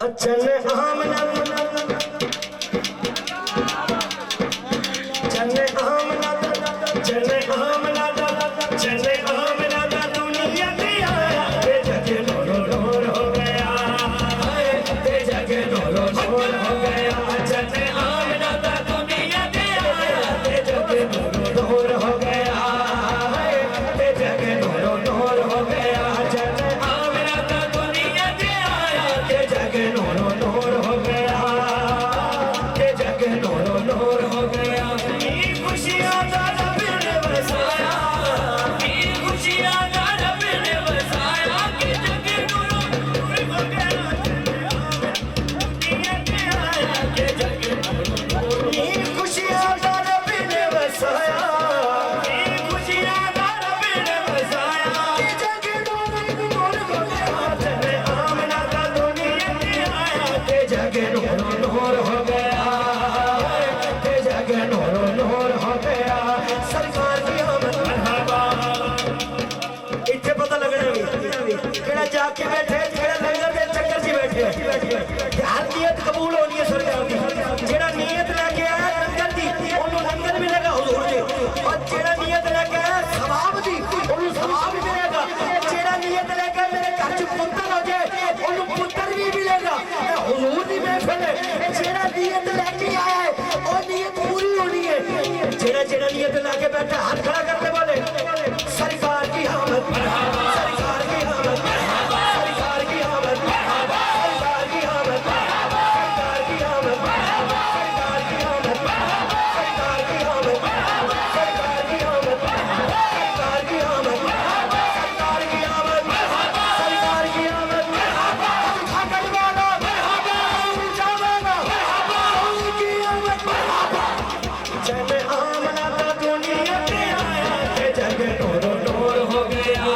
चले आमना चले आमना चले आमना चले आमना दुनिया की आया ते जगे डोरो डोर हो गया ते जगे डोरो डोर हो गया चले आमना दुनिया की आया ते जगे डोरो डोर हो गया ते जगे डोरो डोर हो गया चले आमना दुनिया की आया ते जगे डोरो डोर हो गया ते जगे डोरो डोर हो गया खुशियां दा रब ने वसाया खुशियां दा रब ने वसाया के जगे डोरो डोर हो गया दुनिया के आया के जगे खुशियां दा रब ने वसाया खुशियां दा रब ने वसाया के जगे डोरो डोर हो गया चले आमना का दुनिया के आया के जगे डोरो डोर हो गया के जगे डोरो डोर हो गया सरकार की आमद मरहबा इत्थे पता लगना भी केड़ा जाके बैठे केड़ा लंगर दे चक्कर च बैठे हर नियत कबूल होनी है सरकार दी जेड़ा नियत लेके आया लंगर दी ओनू लंगर मिलेगा हुजूर जी और जेड़ा नियत लेके आया सवाब दी ओनू सवाब भी मिलेगा जेड़ा नियत लेके मेरे घर च पुत्र हो जाए ओनू पुत्र भी मिलेगा हुजूर दी महफिल है जेड़ा नियत लेके आया है ओ नियत पूरी होनी है जेड़ा जेड़ा नियत लेके बैठा हाथ खड़ा करने वाले सरकार की आमद मरहबा सरकार की आमद मरहबा सरकार की आमद मरहबा सरकार की आमद मरहबा सरकार की आमद मरहबा सरकार की आमद मरहबा सरकार की आमद मरहबा सरकार की आमद मरहबा सरकार की आमद मरहबा सरकार की आमद मरहबा सरकार की आमद मरहबा खाकर वाला मरहबा जावाना मरहबा उनकी आमद मरहबा चले आमना का दुनिया के आया के जगे डोरो डोर हो गया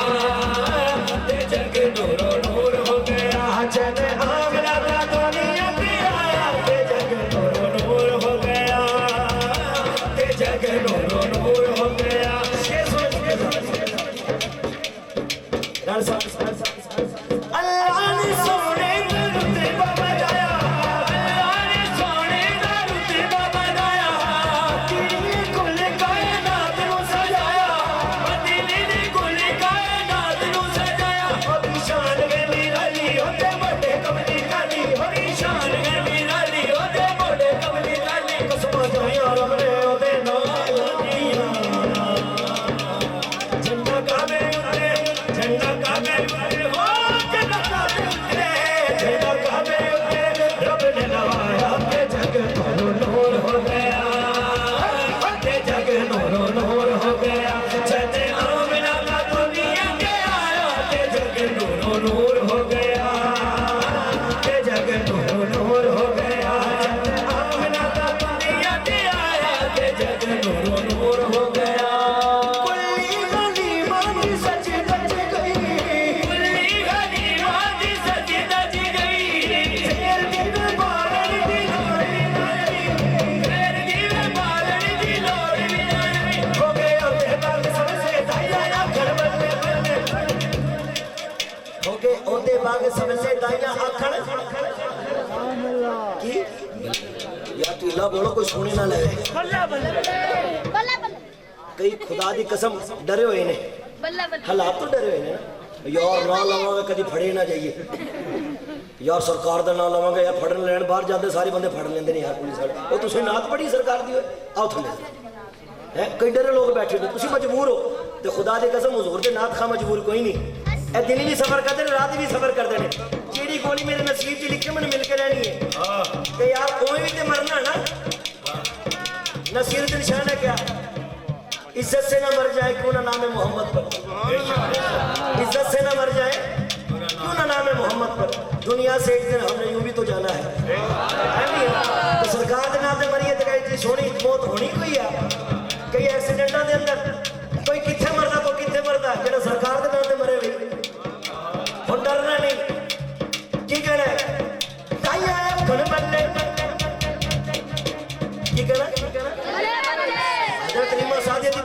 ते जगे डोरो डोर हो गया चले आमना का दुनिया के आया के जगे डोरो डोर हो गया ते जगे डोरो डोर हो गया ये सोच के अल्लाह ने सोने का रुतबा बनाया अल्लाह ने सोने का रुतबा बनाया दिल कुल कायनात नु सजाया दिल ने कुल कायनात नु सजाया ओ शान वे निराली होते बड़े कमली काली हो शान वे निराली होते बड़े कमली काली कसम जाया रब ने ओदे नाल दिया झंडा काबे उतरे झंडा काबे उतरे हो झंडा काबे उतरे झंडा काबे उतरे रब ने नवाया के जग नूर नूर हो गया के जग नूर नूर हो गया चले आमना का दुनिया के आया के जग नूर नूर हो गया के जग नूर नूर हो गया चले आमना का दुनिया के आया के जग नूर नूर हो गया कुल्ली गली मांगी सच दज गई कुल्ली गली मांगी सच दज गई शेर दी बालन दी लोड़ी नहीं शेर दी बालन दी लोड़ी नहीं हो गए ओदे बाग सबसे दाया आखड़ बल्ले बल्ले हो गए ओदे बाग सबसे दाया आखड़ की या तू इला बोलो कोई सुने ना लगे बल्ला बल्ला बल्ला बल्ला कई खुदा दी कसम डरे हुए ने बल्ला बल्ला हालात तो डरे हुए ने ना यार ना लवांगे कभी फड़े ना जाइए यार सरकार का ना लवांगे यार फड़न लैन बाहर जाते सारे बंदे फड़ लेंगे यार पुलिस वाले वो तुम नात पढ़ी सरकार दी आओ थले है कई डरे लोग बैठे हो तुम मजबूर हो तो खुदा दी कसम हुजूर दे नात खा मजबूर कोई नहीं ए दिन भी सफर करते हैं रात भी सफर करते हैं जेड़ी गोली मेरे नसीब च लिखे मैंने मिल के रहनी है कि यार कोई भी तो मरना ना नसीब च निशान है क्या इज्जत से ना मर जाए क्यों ना नाम है मोहम्मद पर इज्जत से ना मर जाए क्यों ना नाम है मोहम्मद पर दुनिया से एक दिन हमने यूं भी तो जाना है नहीं तो सरकार के नाम से मरिए तो कहीं सोनी मौत होनी कोई है कई एक्सीडेंटा के अंदर कोई कितने मरदा तो कितने मरदा जो सरकार के नाम से मरे भाई हम डरना नहीं की कहना है बल्ले की कहना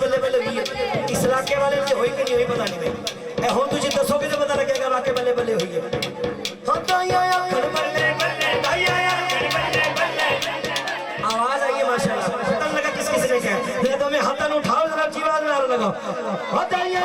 बल्ले बल्ले हुई है इस इलाके वाले होई कि नहीं हुई पता नहीं हुण तुसीं दसोगे तो पता लगेगा वाकई बल्ले बल्ले हुई है। ਵਧਾਈਆਂ